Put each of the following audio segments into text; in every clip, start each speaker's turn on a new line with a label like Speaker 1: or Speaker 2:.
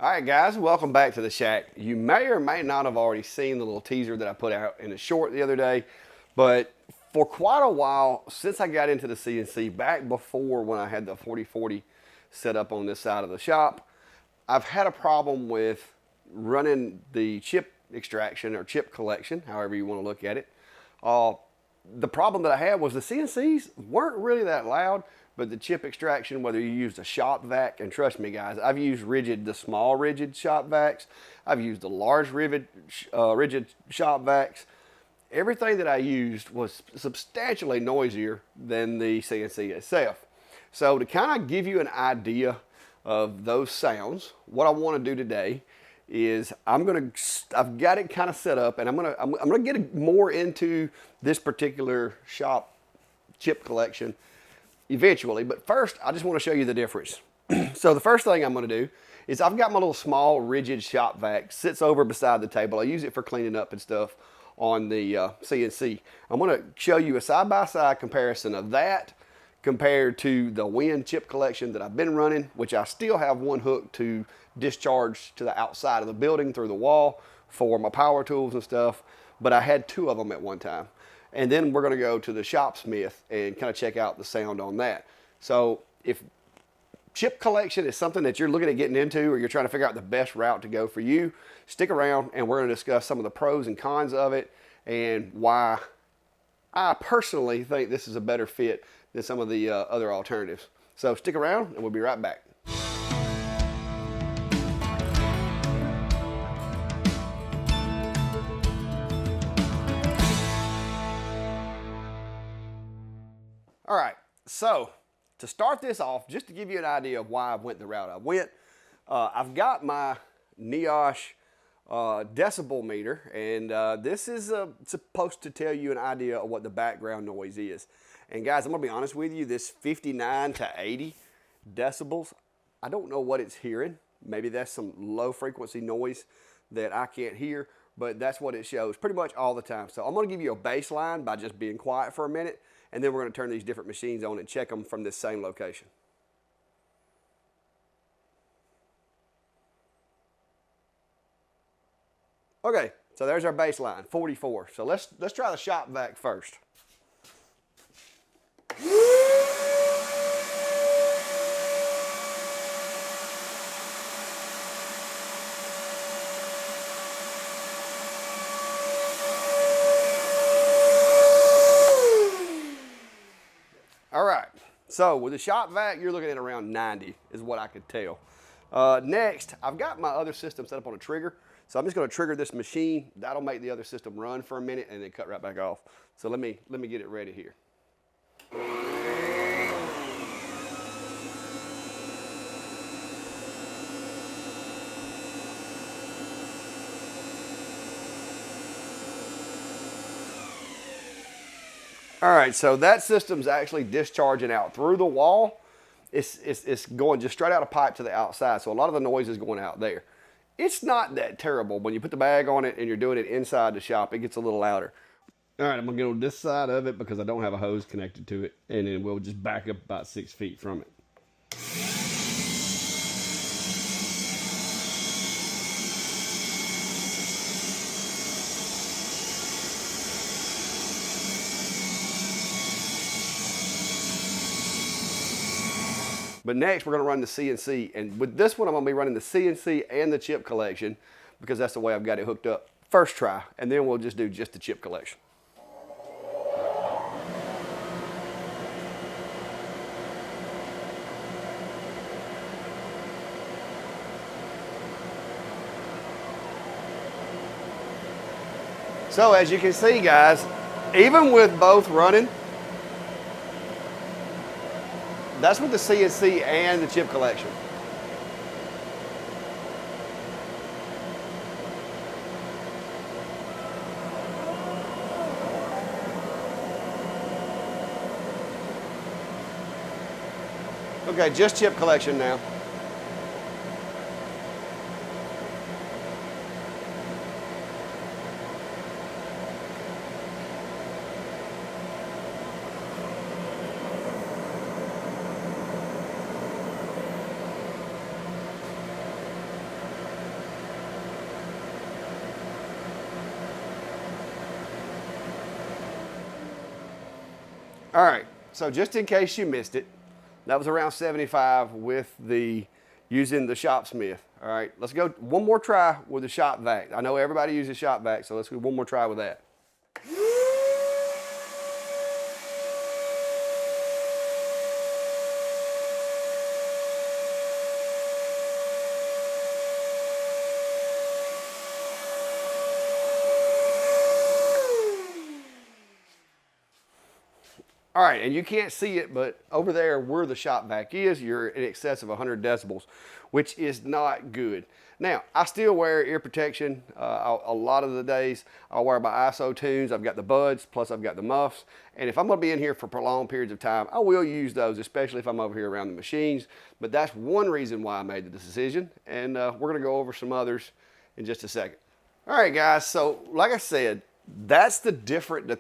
Speaker 1: All right, guys, welcome back to the shack. You may or may not have already seen the little teaser that I put out in a short the other day, but for quite a while, since I got into the CNC, back before when I had the 4040 set up on this side of the shop, I've had a problem with running the chip extraction or chip collection, however you want to look at it. The problem that I had was the CNCs weren't really that loud, but the chip extraction, whether you used a shop vac, and trust me guys, I've used the small rigid shop vacs, I've used the large rigid shop vacs. Everything that I used was substantially noisier than the CNC itself. So to kind of give you an idea of those sounds, what I want to do today is I've got it kind of set up, and I'm gonna get more into this particular shop chip collection eventually, but first I just want to show you the difference. So the first thing I'm going to do is I've got my little small rigid shop vac sits over beside the table. I use it for cleaning up and stuff on the CNC. I'm going to show you a side-by-side comparison of that compared to the Wen chip collection that I've been running, which I still have one hook to discharge to the outside of the building through the wall for my power tools and stuff, but I had two of them at one time. And then we're going to go to the Shopsmith and kind of check out the sound on that. So if chip collection is something that you're looking at getting into, or you're trying to figure out the best route to go for you, stick around and we're going to discuss some of the pros and cons of it and why I personally think this is a better fit than some of the other alternatives. So stick around and we'll be right back. All right, so to start this off, just to give you an idea of why I went the route I went, I've got my NIOSH decibel meter, and this is supposed to tell you an idea of what the background noise is. And guys, I'm gonna be honest with you, this 59 to 80 decibels, I don't know what it's hearing. Maybe that's some low frequency noise that I can't hear, but that's what it shows pretty much all the time. So I'm gonna give you a baseline by just being quiet for a minute, and then we're going to turn these different machines on and check them from this same location. Okay, so there's our baseline, 44. So let's try the shop vac first. All right, so with the shop vac, you're looking at around 90 is what I could tell. Next, I've got my other system set up on a trigger. So I'm just gonna trigger this machine. That'll make the other system run for a minute and then cut right back off. So let me get it ready here. All right, so that system's actually discharging out through the wall. It's going just straight out of pipe to the outside, so a lot of the noise is going out there. It's not that terrible. When you put the bag on it and you're doing it inside the shop, it gets a little louder. All right, I'm gonna go on this side of it because I don't have a hose connected to it, and then we'll just back up about 6 feet from it. But next we're going to run the CNC, and with this one I'm going to be running the CNC and the chip collection because that's the way I've got it hooked up. First try, and then we'll just do just the chip collection. So as you can see guys, even with both running, that's with the CNC and the chip collection. Okay, just chip collection now. All right, so just in case you missed it, that was around 75 with using the Shopsmith. All right, let's go one more try with the shop vac. I know everybody uses shop vac, so let's do one more try with that. All right, and you can't see it, but over there where the shop vac is, you're in excess of 100 decibels, which is not good. Now, I still wear ear protection a lot of the days. I'll wear my Isotunes. I've got the buds, plus I've got the muffs. And if I'm gonna be in here for prolonged periods of time, I will use those, especially if I'm over here around the machines. But that's one reason why I made the decision. And we're gonna go over some others in just a second. All right, guys, so like I said, that's the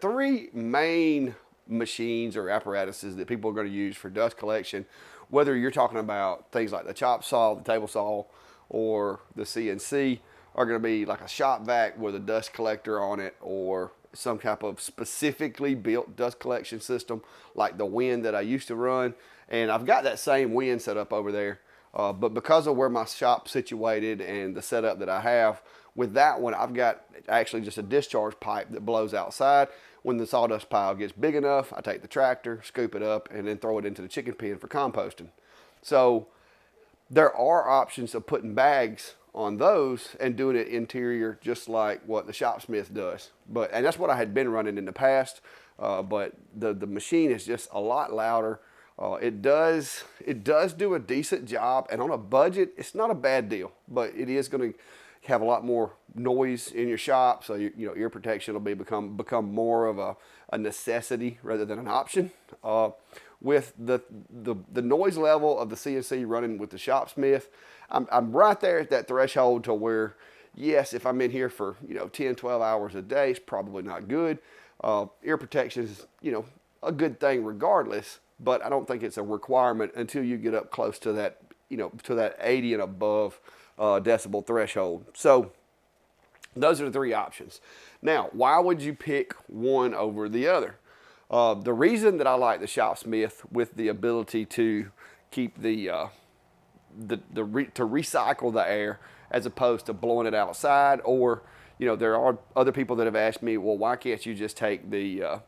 Speaker 1: three main machines or apparatuses that people are going to use for dust collection, whether you're talking about things like the chop saw, the table saw, or the CNC, are going to be like a shop vac with a dust collector on it, or some type of specifically built dust collection system like the Wen that I used to run. And I've got that same Wen set up over there, but because of where my shop's situated and the setup that I have with that one, I've got actually just a discharge pipe that blows outside. When the sawdust pile gets big enough, I take the tractor, scoop it up, and then throw it into the chicken pen for composting. So there are options of putting bags on those and doing it interior, just like what the Shopsmith does. And that's what I had been running in the past, but the machine is just a lot louder. It does do a decent job, and on a budget, it's not a bad deal, but it is going to have a lot more noise in your shop, so ear protection will become more of a necessity rather than an option. With the noise level of the CNC running with the Shopsmith, I'm right there at that threshold to where, yes, if I'm in here for 10, 12 hours a day, it's probably not good. Ear protection is a good thing regardless, but I don't think it's a requirement until you get up close to that to that 80 and above decibel threshold. So those are the three options. Now, why would you pick one over the other? The reason that I like the Shopsmith with the ability to keep to recycle the air as opposed to blowing it outside, or there are other people that have asked me, well, why can't you just take the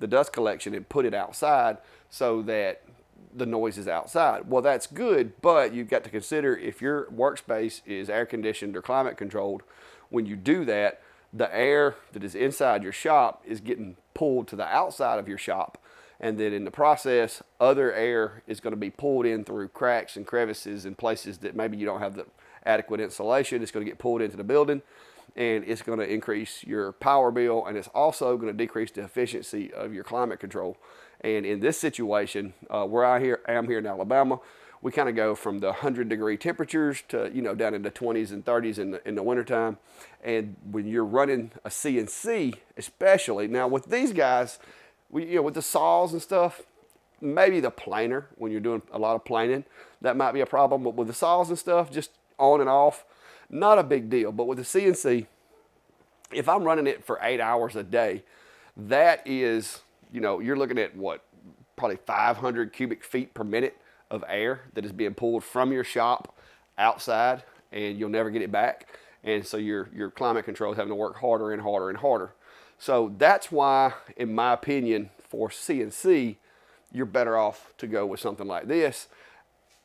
Speaker 1: dust collection and put it outside so that the noise is outside? Well, that's good, but you've got to consider if your workspace is air conditioned or climate controlled, when you do that, the air that is inside your shop is getting pulled to the outside of your shop, and then in the process, other air is going to be pulled in through cracks and crevices and places that maybe you don't have the adequate insulation. It's going to get pulled into the building, and it's going to increase your power bill, and it's also going to decrease the efficiency of your climate control. And in this situation, where I am here in Alabama, we kind of go from the 100-degree temperatures to down into 20s and 30s in the wintertime. And when you're running a CNC, especially now with these guys, with the saws and stuff, maybe the planer, when you're doing a lot of planing, that might be a problem. But with the saws and stuff, just on and off, not a big deal. But with the CNC, if I'm running it for 8 hours a day, that is, you're looking at what, probably 500 cubic feet per minute of air that is being pulled from your shop outside, and you'll never get it back. And so your climate control is having to work harder and harder and harder. So that's why, in my opinion, for CNC, you're better off to go with something like this,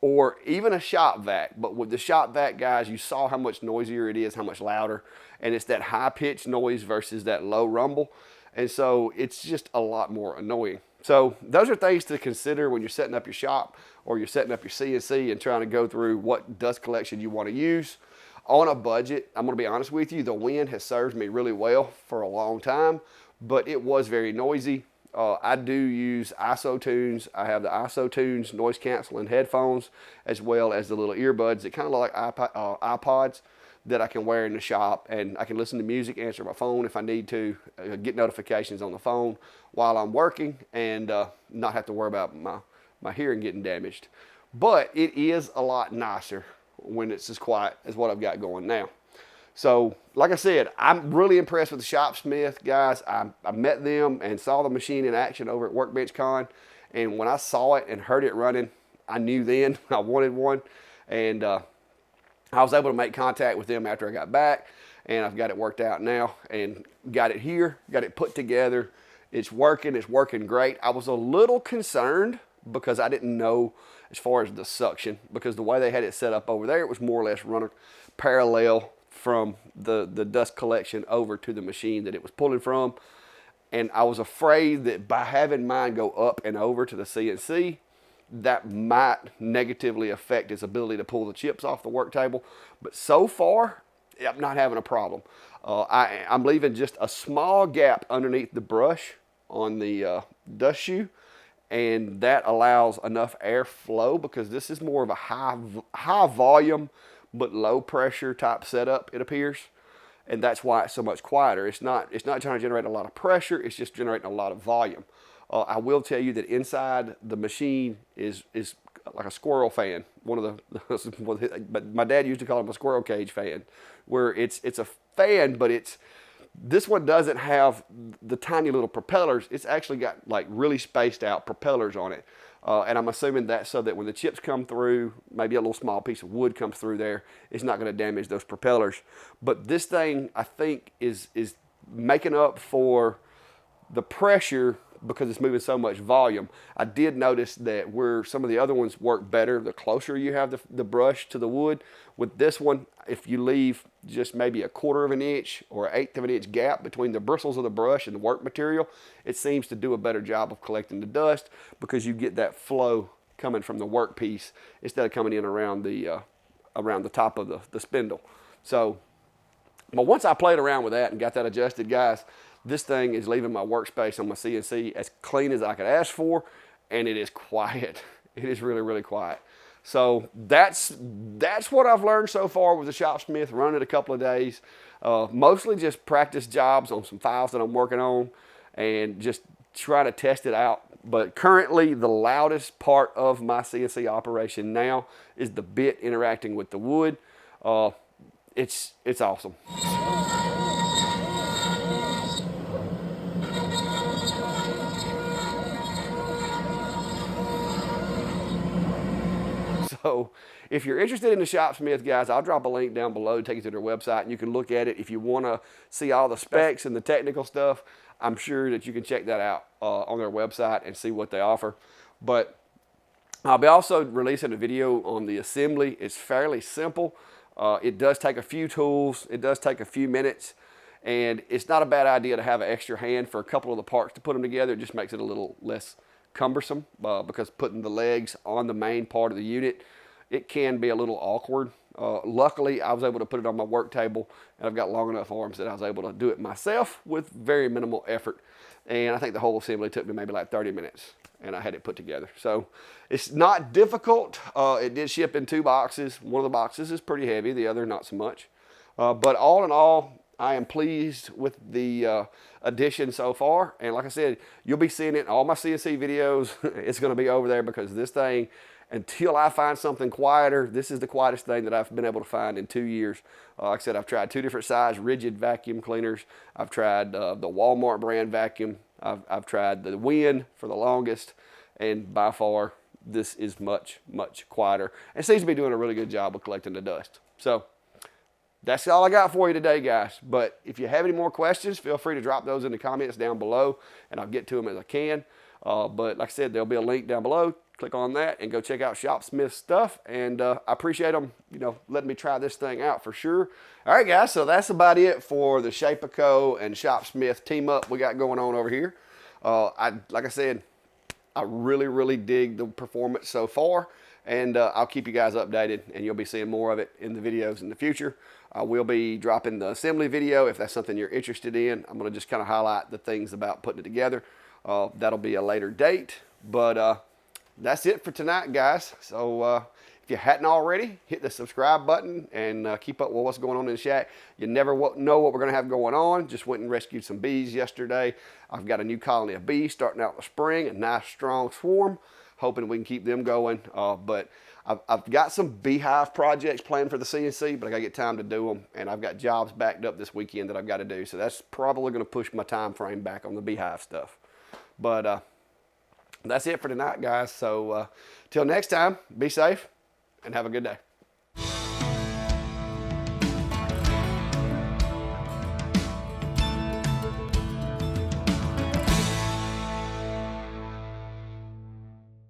Speaker 1: or even a shop vac. But with the shop vac, guys, you saw how much noisier it is, how much louder, and it's that high-pitched noise versus that low rumble. And so it's just a lot more annoying. So those are things to consider when you're setting up your shop or you're setting up your CNC and trying to go through what dust collection you want to use. On a budget, I'm going to be honest with you, the Wen has served me really well for a long time, but it was very noisy. I do use Isotunes. I have the Isotunes noise canceling headphones, as well as the little earbuds that kind of look like iPods that I can wear in the shop, and I can listen to music, answer my phone if I need to, get notifications on the phone while I'm working, and not have to worry about my hearing getting damaged. But it is a lot nicer when it's as quiet as what I've got going now. So, like I said, I'm really impressed with the Shopsmith guys. I met them and saw the machine in action over at Workbench Con. And when I saw it and heard it running, I knew then I wanted one. And I was able to make contact with them after I got back. And I've got it worked out now and got it here, got it put together. It's working great. I was a little concerned because I didn't know as far as the suction, because the way they had it set up over there, it was more or less running parallel from the dust collection over to the machine that it was pulling from. And I was afraid that by having mine go up and over to the CNC, that might negatively affect its ability to pull the chips off the work table. But so far, I'm not having a problem. I'm leaving just a small gap underneath the brush on the dust shoe, and that allows enough airflow, because this is more of a high volume but low pressure type setup, it appears. And that's why it's so much quieter. It's not trying to generate a lot of pressure, it's just generating a lot of volume. I will tell you that inside the machine is like a squirrel fan. One of the, but my dad used to call them a squirrel cage fan, where it's a fan, but this one doesn't have the tiny little propellers. It's actually got like really spaced out propellers on it. And I'm assuming that's so that when the chips come through, maybe a little small piece of wood comes through there, it's not going to damage those propellers. But this thing, I think, is making up for the pressure because it's moving so much volume. I did notice that where some of the other ones work better, the closer you have the brush to the wood, with this one, if you leave just maybe a 1/4 of an inch or 1/8 of an inch gap between the bristles of the brush and the work material, it seems to do a better job of collecting the dust, because you get that flow coming from the work piece instead of coming in around the top of the spindle. So, but once I played around with that and got that adjusted, guys, this thing is leaving my workspace on my CNC as clean as I could ask for, and it is quiet. It is really, really quiet. So that's what I've learned so far with the Shopsmith. Run it a couple of days, mostly just practice jobs on some files that I'm working on and just try to test it out. But currently, the loudest part of my CNC operation now is the bit interacting with the wood. It's awesome. So if you're interested in the Shopsmith, guys, I'll drop a link down below to take you to their website, and you can look at it. If you want to see all the specs and the technical stuff, I'm sure that you can check that out on their website and see what they offer. But I'll be also releasing a video on the assembly. It's fairly simple. It does take a few tools. It does take a few minutes. And it's not a bad idea to have an extra hand for a couple of the parts to put them together. It just makes it a little less cumbersome, because putting the legs on the main part of the unit, it can be a little awkward. Luckily, I was able to put it on my work table, and I've got long enough arms that I was able to do it myself with very minimal effort. And I think the whole assembly took me maybe like 30 minutes, and I had it put together. So it's not difficult. It did ship in 2 boxes. One of the boxes is pretty heavy, the other not so much. But all in all, I am pleased with the addition so far. And like I said, you'll be seeing it in all my CNC videos. It's going to be over there, because this thing, until I find something quieter, this is the quietest thing that I've been able to find in 2 years. Like I said, I've tried 2 different size rigid vacuum cleaners. I've tried the Walmart brand vacuum. I've tried the Wen for the longest. And by far, this is much, much quieter. And seems to be doing a really good job of collecting the dust. So that's all I got for you today, guys. But if you have any more questions, feel free to drop those in the comments down below, and I'll get to them as I can. But like I said, there'll be a link down below. Click on that and go check out Shopsmith stuff. And I appreciate them, letting me try this thing out for sure. All right, guys, so that's about it for the Shapeco and Shopsmith team up we got going on over here. Like I said, I really, really dig the performance so far. And I'll keep you guys updated, and you'll be seeing more of it in the videos in the future. I will be dropping the assembly video if that's something you're interested in. I'm going to just kind of highlight the things about putting it together. That'll be a later date. But that's it for tonight, guys. So if you hadn't already, hit the subscribe button and keep up with what's going on in the shack. You never know what we're going to have going on. Just went and rescued some bees yesterday. I've got a new colony of bees starting out in the spring, a nice strong swarm. Hoping we can keep them going. But I've got some beehive projects planned for the CNC, but I got to get time to do them, and I've got jobs backed up this weekend that I've got to do. So that's probably going to push my time frame back on the beehive stuff. But that's it for tonight, guys. So till next time, be safe and have a good day.